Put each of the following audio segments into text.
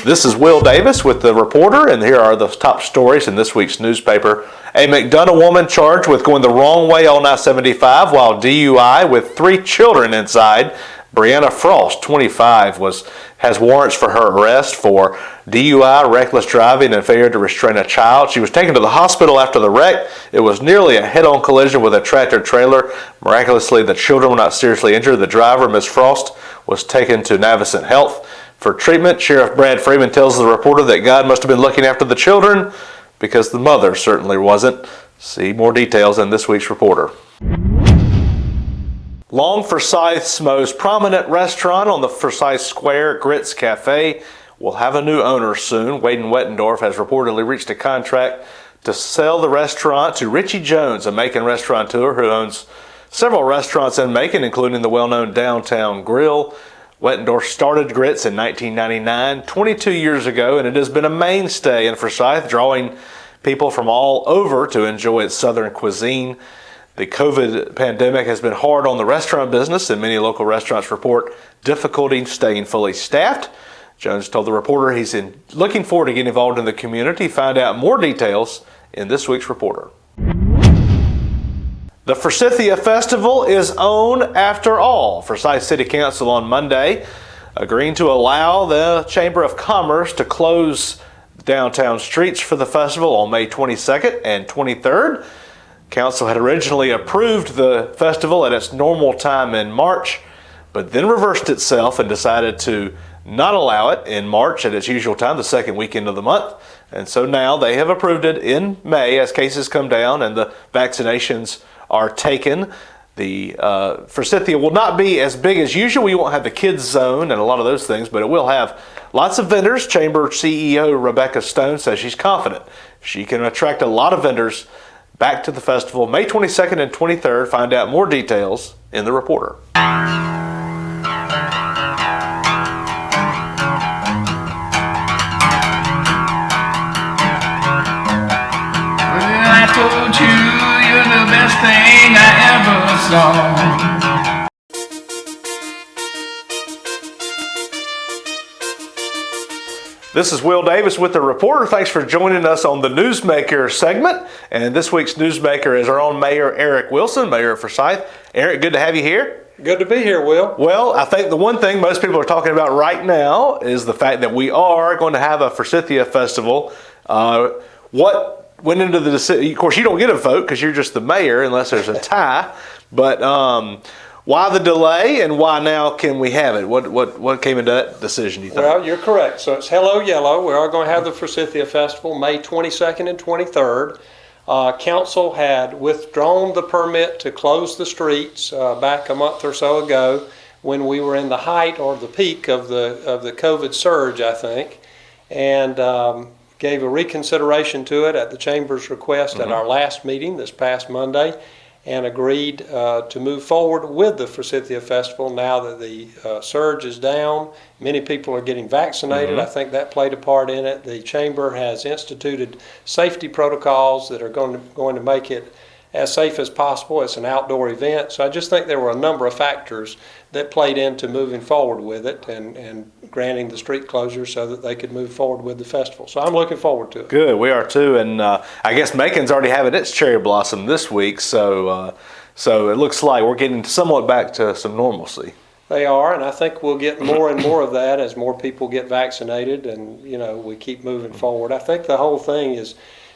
This is Will Davis with the Reporter, and here are the top stories in this week's newspaper. A McDonough woman charged with going the wrong way on I-75 while DUI with 3 children inside. Brianna Frost, 25, has warrants for her arrest for DUI, reckless driving, and failure to restrain a child. She was taken to the hospital after the wreck. It was nearly a head-on collision with a tractor-trailer. Miraculously, the children were not seriously injured. The driver, Ms. Frost, was taken to Navicent Health for treatment. Sheriff Brad Freeman tells the Reporter that God must have been looking after the children because the mother certainly wasn't. See more details in this week's Reporter. Long Forsyth's most prominent restaurant on the Forsyth Square, Grits Cafe, will have a new owner soon. Waden Wettendorf has reportedly reached a contract to sell the restaurant to Richie Jones, a Macon restaurateur who owns several restaurants in Macon, including the well-known Downtown Grill. Wettendorf started Grits in 1999, 22 years ago, and it has been a mainstay in Forsyth, drawing people from all over to enjoy its southern cuisine. The COVID pandemic has been hard on the restaurant business, and many local restaurants report difficulty staying fully staffed. Jones told the Reporter he's looking forward to getting involved in the community. Find out more details in this week's Reporter. The Forsythia Festival is on after all. Forsyth City Council on Monday agreeing to allow the Chamber of Commerce to close downtown streets for the festival on May 22nd and 23rd. Council had originally approved the festival at its normal time in March, but then reversed itself and decided to not allow it in March at its usual time, the second weekend of the month. And so now they have approved it in May as cases come down and the vaccinations are taken. The Forsythia will not be as big as usual. We won't have the kids zone and a lot of those things, but it will have lots of vendors. Chamber CEO Rebecca Stone says she's confident she can attract a lot of vendors back to the festival May 22nd and 23rd. Find out more details in the Reporter. I told you you're the best thing I ever saw. This is Will Davis with the Reporter. Thanks for joining us on the Newsmaker segment. And this week's Newsmaker is our own Mayor Eric Wilson, Mayor of Forsyth. Eric, good to have you here. Good to be here, Will. Well, I think the one thing most people are talking about right now is the fact that we are going to have a Forsythia Festival. What went into the decision? Of course, you don't get a vote because you're just the mayor unless there's a tie. But why the delay and why now can we have it? What came into that decision, do you think? Well, you're correct. So it's Hello Yellow. We are going to have the Forsythia Festival May 22nd and 23rd. Council had withdrawn the permit to close the streets back a month or so ago when we were in the height or the peak of the COVID surge, I think, and gave a reconsideration to it at the Chamber's request at our last meeting this past Monday, and agreed to move forward with the Forsythia Festival now that the surge is down. Many people are getting vaccinated. I think that played a part in it. The Chamber has instituted safety protocols that are going to make it as safe as possible. It's an outdoor event. So I just think there were a number of factors that played into moving forward with it and granting the street closure so that they could move forward with the festival. So I'm looking forward to it. Good, we are too. And I guess Macon's already having its cherry blossom this week. So it looks like we're getting somewhat back to some normalcy. They are, and I think we'll get more and more of that as more people get vaccinated and, we keep moving forward. I think the whole thing is,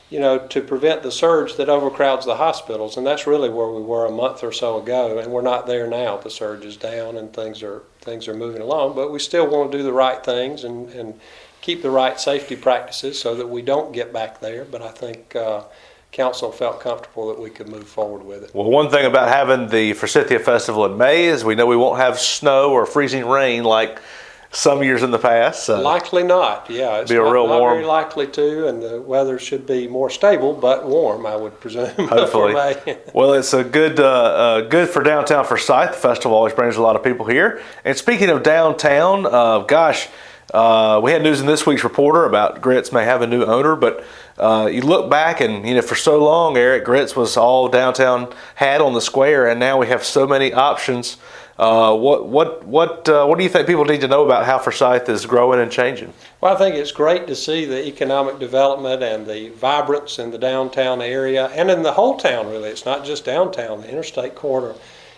to prevent the surge that overcrowds the hospitals, and that's really where we were a month or so ago, and we're not there now. The surge is down and things are moving along, but we still want to do the right things and keep the right safety practices so that we don't get back there. But I think Council felt comfortable that we could move forward with it. Well, one thing about having the Forsythia Festival in May is we know we won't have snow or freezing rain like some years in the past. So likely not, yeah. It's not very likely to, and the weather should be more stable, but warm, I would presume. Hopefully. Well, it's a good for downtown Forsyth. The festival always brings a lot of people here. And speaking of downtown, we had news in this week's Reporter about Grits may have a new owner, but you look back and, for so long, Eric, Grits was all downtown had on the square, and now we have so many options What do you think people need to know about how Forsyth is growing and changing? Well, I think it's great to see the economic development and the vibrance in the downtown area and in the whole town, really. It's not just downtown. The interstate corridor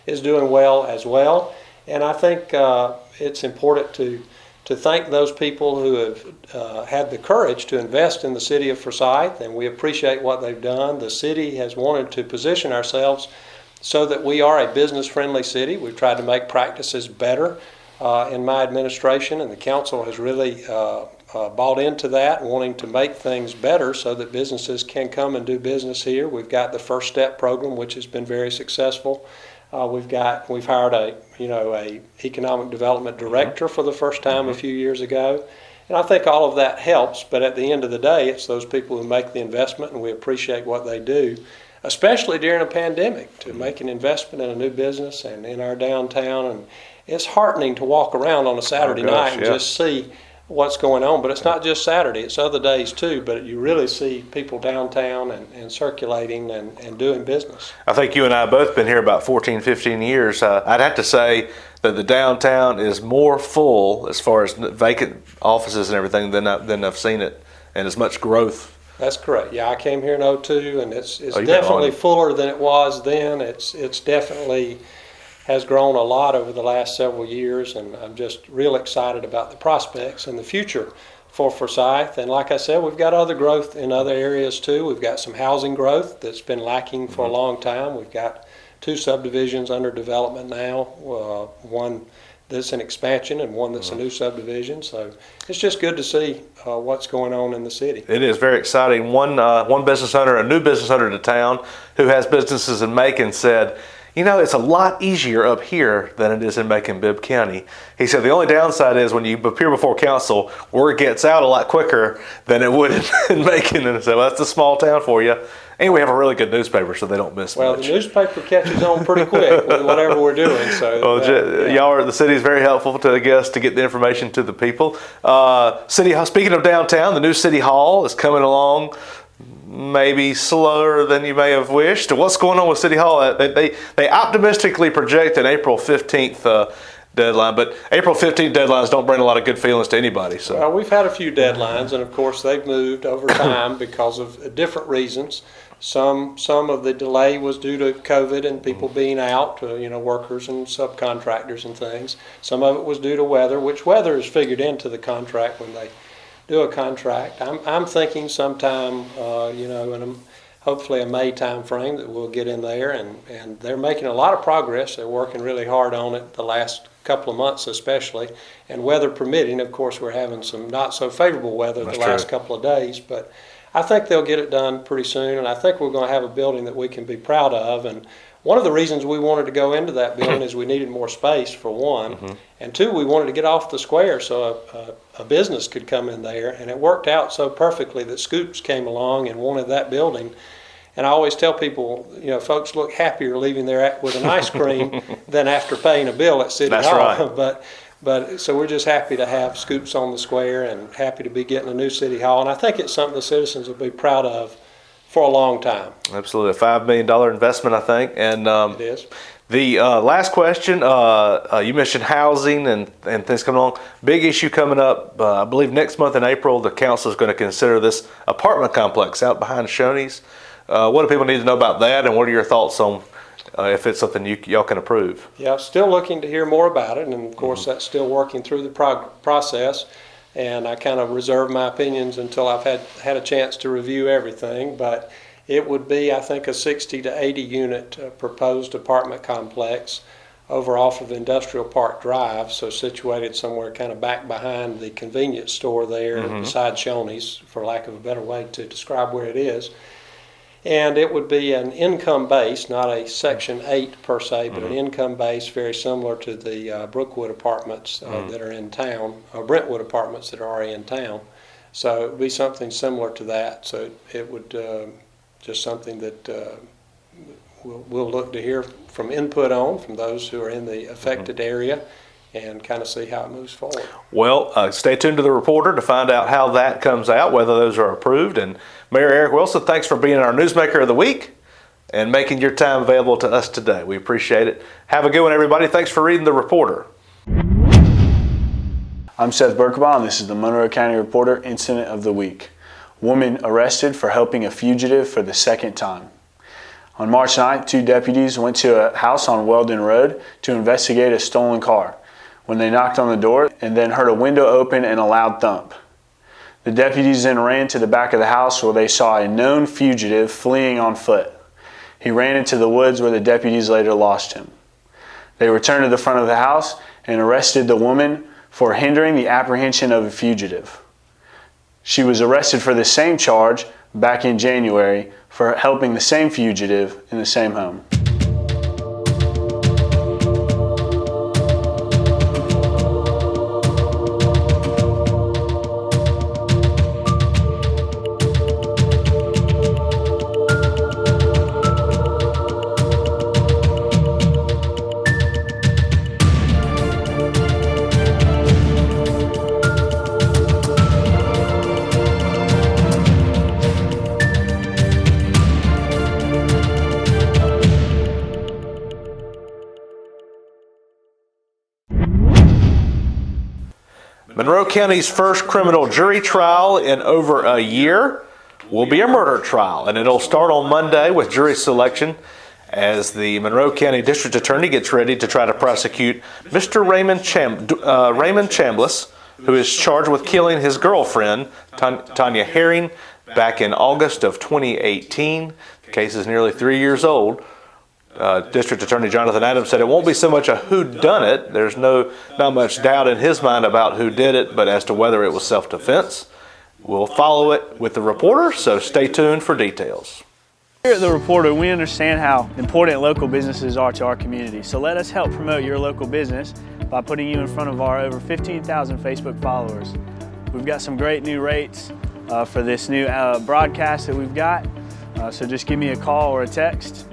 is doing well as well. And I think it's important to thank those people who have had the courage to invest in the city of Forsyth, and we appreciate what they've done. The city has wanted to position ourselves so that we are a business-friendly city. We've tried to make practices better in my administration, and the council has really bought into that, wanting to make things better so that businesses can come and do business here. We've got the First Step program, which has been very successful. We've hired a economic development director for the first time a few years ago, and I think all of that helps. But at the end of the day, it's those people who make the investment, and we appreciate what they do, especially during a pandemic, to make an investment in a new business and in our downtown. And it's heartening to walk around on a Saturday night and just see what's going on. But it's not just Saturday, it's other days too, but you really see people downtown and circulating and doing business. I think you and I have both been here about 14, 15 years. I'd have to say that the downtown is more full as far as vacant offices and everything than I've seen it, and as much growth. That's correct. Yeah, I came here in 2002, and it's definitely fuller than it was then. It's definitely has grown a lot over the last several years, and I'm just real excited about the prospects and the future for Forsyth. And like I said, we've got other growth in other areas too. We've got some housing growth that's been lacking for a long time. We've got 2 subdivisions under development now, one that's an expansion and one that's a new subdivision. So it's just good to see what's going on in the city. It is very exciting. One business owner, a new business owner to town who has businesses in Macon, said, it's a lot easier up here than it is in Macon-Bibb County. He said the only downside is when you appear before council, word gets out a lot quicker than it would in Macon. And so that's a small town for you. And we have a really good newspaper, so they don't miss much. Well, the newspaper catches on pretty quick with whatever we're doing. So, the city is very helpful to get the information to the people. Speaking of downtown, the new city hall is coming along. Maybe slower than you may have wished. What's going on with City Hall? They optimistically project an April 15th deadline, but April 15th deadlines don't bring a lot of good feelings to anybody. So well, we've had a few deadlines, and of course they've moved over time because of different reasons. Some of the delay was due to COVID and people being out, workers and subcontractors and things. Some of it was due to weather, which weather is figured into the contract when they do a contract. I'm thinking sometime, in hopefully a May time frame that we'll get in there, and they're making a lot of progress. They're working really hard on it the last couple of months especially, and weather permitting. Of course, we're having some not so favorable weather the last couple of days, but I think they'll get it done pretty soon, and I think we're going to have a building that we can be proud of. And one of the reasons we wanted to go into that building is we needed more space, for one, and 2, we wanted to get off the square so a business could come in there, and it worked out so perfectly that Scoops came along and wanted that building. And I always tell people, folks look happier leaving there with an ice cream than after paying a bill at City Hall. That's right. But so we're just happy to have Scoops on the square and happy to be getting a new City Hall, and I think it's something the citizens will be proud of for a long time. Absolutely. A $5 million investment, I think. And it is. The last question, you mentioned housing and things coming along. Big issue coming up, I believe next month in April, the council is going to consider this apartment complex out behind Shoney's. What do people need to know about that, and what are your thoughts on if it's something y'all can approve? Yeah, still looking to hear more about it, and of course that's still working through the process. And I kind of reserve my opinions until I've had a chance to review everything. But it would be, I think, a 60 to 80 unit proposed apartment complex over off of Industrial Park Drive, so situated somewhere kind of back behind the convenience store there, beside Shoney's, for lack of a better way to describe where it is. And it would be an income base, not a Section 8 per se, but an income base very similar to the Brookwood apartments that are in town, or Brentwood apartments that are already in town. So it would be something similar to that. So it would just something that we'll look to hear from input on from those who are in the affected area, and kind of see how it moves forward. Well, stay tuned to the reporter to find out how that comes out, whether those are approved. And Mayor Eric Wilson, thanks for being our Newsmaker of the Week. and making your time available to us today. We appreciate it. Have a good one, everybody. Thanks for reading the Reporter. I'm Seth Berkebaugh, and this is the Monroe County Reporter Incident of the Week. Woman arrested for helping a fugitive for the second time. On March 9th, 2 deputies went to a house on Weldon Road to investigate a stolen car when they knocked on the door and then heard a window open and a loud thump. The deputies then ran to the back of the house where they saw a known fugitive fleeing on foot. He ran into the woods where the deputies later lost him. They returned to the front of the house and arrested the woman for hindering the apprehension of a fugitive. She was arrested for the same charge back in January for helping the same fugitive in the same home. Monroe County's first criminal jury trial in over a year will be a murder trial, and it'll start on Monday with jury selection as the Monroe County District Attorney gets ready to try to prosecute Mr. Raymond Chambliss, who is charged with killing his girlfriend, Tanya Herring, back in August of 2018. The case is nearly 3 years old. District Attorney Jonathan Adams said it won't be so much a whodunit. There's not much doubt in his mind about who did it, but as to whether it was self-defense. We'll follow it with the Reporter, so stay tuned for details. Here at the Reporter, we understand how important local businesses are to our community, so let us help promote your local business by putting you in front of our over 15,000 Facebook followers. We've got some great new rates for this new broadcast that we've got, so just give me a call or a text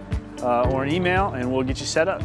or an email and we'll get you set up.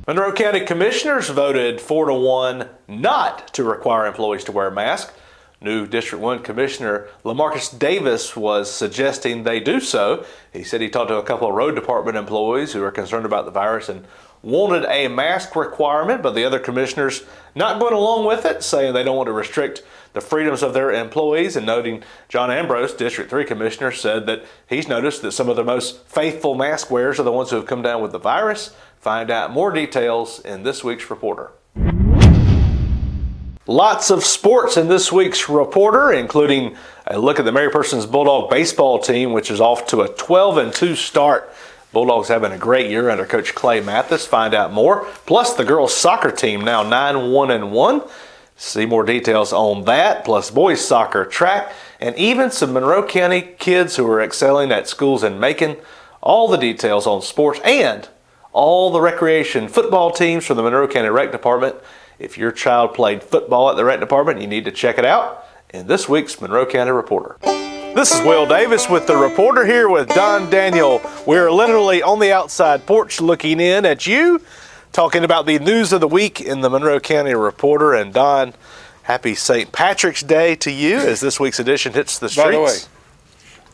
Monroe County Commissioners voted 4-1 not to require employees to wear a mask. New District 1 Commissioner LaMarcus Davis was suggesting they do so. He said he talked to a couple of road department employees who are concerned about the virus and wanted a mask requirement, but the other commissioners not going along with it, saying they don't want to restrict the freedoms of their employees. And noting John Ambrose, District 3 Commissioner, said that he's noticed that some of the most faithful mask wearers are the ones who have come down with the virus. Find out more details in this week's Reporter. Lots of sports in this week's Reporter, including a look at the Mary Persons Bulldog baseball team, which is off to a 12-2 start. Bulldogs having a great year under Coach Clay Mathis. Find out more. Plus the girls soccer team now 9-1-1. See more details on that, plus boys soccer, track, and even some Monroe County kids who are excelling at schools in Macon. All the details on sports and all the recreation football teams from the Monroe County Rec Department. If your child played football at the Rec Department, you need to check it out in this week's Monroe County Reporter. This is Will Davis with the Reporter here with Don Daniel. We're literally on the outside porch looking in at you, talking about the news of the week in the Monroe County Reporter. And Don, happy St. Patrick's Day to you as this week's edition hits the streets. By the way,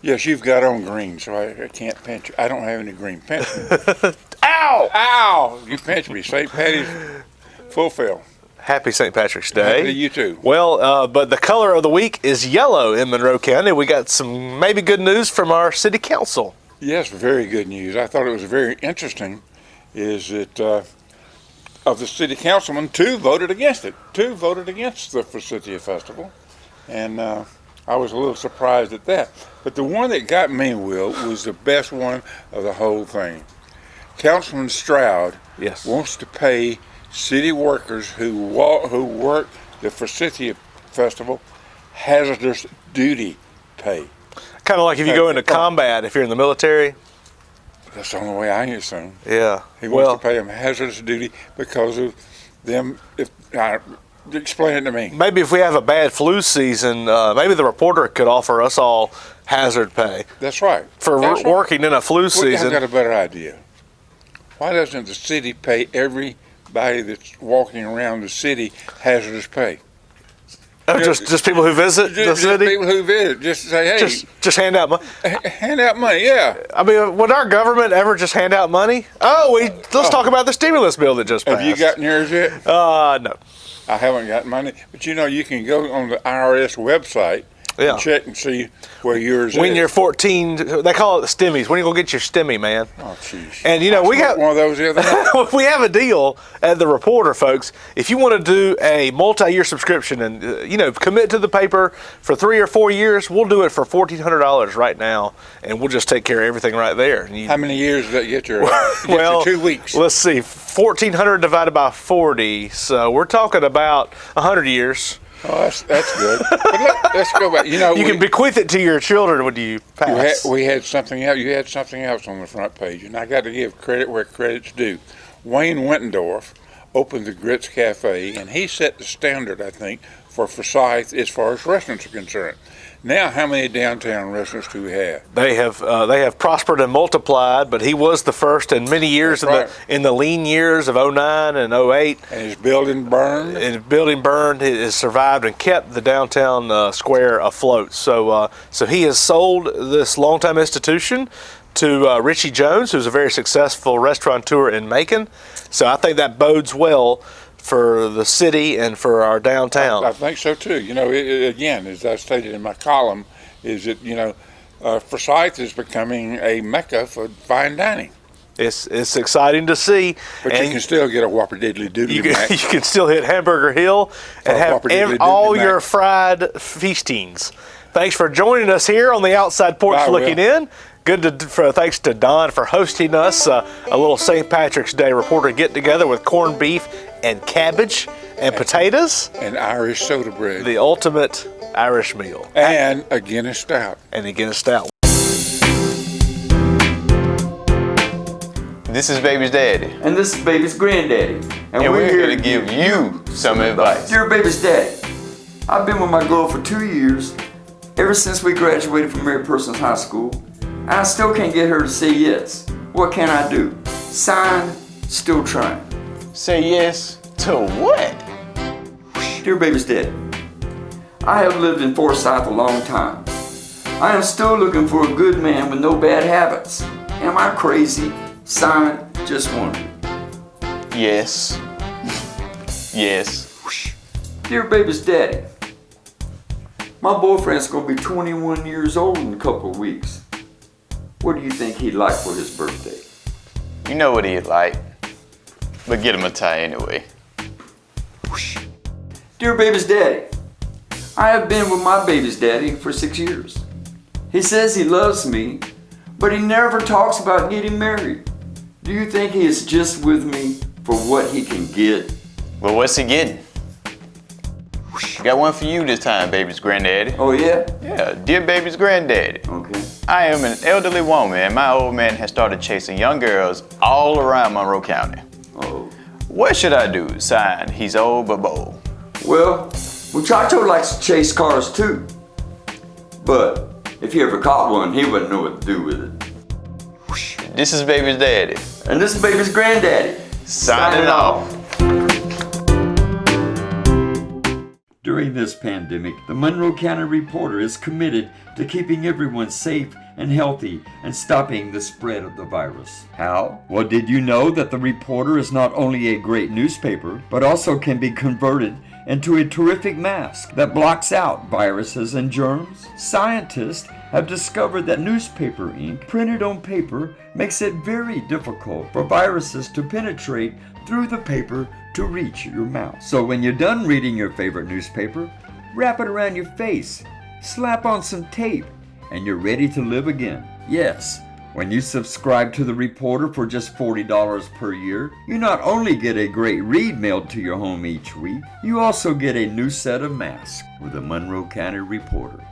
yes, you've got on green, so I can't pinch you. I don't have any green. Pinch me. Ow! Ow! You pinch me. St. Patty's fulfill. Happy St. Patrick's Day. Happy to you too. Well, but the color of the week is yellow in Monroe County. We got some maybe good news from our city council. Yes, very good news. I thought it was very interesting is that of the city councilmen, 2 voted against it. 2 voted against the Forsythia Festival. And I was a little surprised at that. But the one that got me, Will, was the best one of the whole thing. Councilman Stroud wants to pay city workers who work the Forsythia Festival hazardous duty pay. Kind of like if you go into combat, if you're in the military. That's the only way I assume. Yeah. He wants to pay them hazardous duty because of them. Explain it to me. Maybe if we have a bad flu season, maybe the Reporter could offer us all hazard pay. That's right. For working in a flu season. I've got a better idea. Why doesn't the city pay everybody that's walking around the city hazardous pay? Oh, just people who visit the Just city? people who visit, just to say, hey, Just hand out money. hand out money, yeah. I mean, would our government ever just hand out money? Let's talk about the stimulus bill that just passed. Have you gotten yours yet? No. I haven't gotten money, but you can go on the IRS website and check and see where yours is. When you're 14, they call it the stimmies. When you go get your stimmy, man. Oh, jeez. And we got one of those the other night. we have a deal at the Reporter, folks. If you want to do a multi-year subscription and commit to the paper for 3 or 4 years, we'll do it for $1,400 right now, and we'll just take care of everything right there. How many years does that get you? Well, 2 weeks. Let's see, 1,400 divided by 40, so we're talking about 100 years. Oh, that's good. But let's go back. You can bequeath it to your children when you pass. We had something else. You had something else on the front page, and I got to give credit where credit's due. Wayne Wittendorf opened the Grits Cafe, and he set the standard, I think, for Forsyth as far as restaurants are concerned. Now, how many downtown restaurants do we have? They have prospered and multiplied, but he was the first in many years in the lean years of 09 and 08. And his building burned? And his building burned. It has survived and kept the downtown square afloat. So he has sold this longtime institution to Richie Jones, who's a very successful restaurateur in Macon. So I think that bodes well for the city and for our downtown. I think so too. Again, as I stated in my column, is that Forsyth is becoming a mecca for fine dining. It's exciting to see. But you can still get a Whopper Diddly Doodly Mac. You can still hit Hamburger Hill and have all your fried feastings. Thanks for joining us here on the Outside Porch Looking In. Thanks to Don for hosting us. A little St. Patrick's Day Reporter get-together with corned beef and cabbage and potatoes. And Irish soda bread. The ultimate Irish meal. And a Guinness Stout. This is Baby's daddy. And this is Baby's granddaddy. And we're here to give you some advice. Dear Baby's daddy, I've been with my girl for 2 years, ever since we graduated from Mary Persons High School. I still can't get her to say yes. What can I do? Signed, still trying. Say yes to what? Dear Baby's daddy, I have lived in Forsyth a long time. I am still looking for a good man with no bad habits. Am I crazy? Signed, just wondering. Yes. Yes. Dear Baby's daddy, my boyfriend's gonna be 21 years old in a couple of weeks. What do you think he'd like for his birthday? You know what he'd like, but get him a tie anyway. Dear Baby's daddy, I have been with my baby's daddy for 6 years. He says he loves me, but he never talks about getting married. Do you think he is just with me for what he can get? Well, what's he getting? Got one for you this time, Baby's granddaddy. Oh yeah? Yeah, dear Baby's granddaddy. Okay. I am an elderly woman and my old man has started chasing young girls all around Monroe County. Oh. What should I do? Signed, he's old but bold. Well, Muchacho likes to chase cars too. But if he ever caught one, he wouldn't know what to do with it. This is Baby's daddy. And this is Baby's granddaddy. Signing off. During this pandemic, the Monroe County Reporter is committed to keeping everyone safe and healthy and stopping the spread of the virus. How? Well, did you know that the Reporter is not only a great newspaper, but also can be converted into a terrific mask that blocks out viruses and germs? Scientists have discovered that newspaper ink printed on paper makes it very difficult for viruses to penetrate through the paper to reach your mouth. So when you're done reading your favorite newspaper, wrap it around your face, slap on some tape, and you're ready to live again. Yes, when you subscribe to the Reporter for just $40 per year, you not only get a great read mailed to your home each week, you also get a new set of masks with the Monroe County Reporter.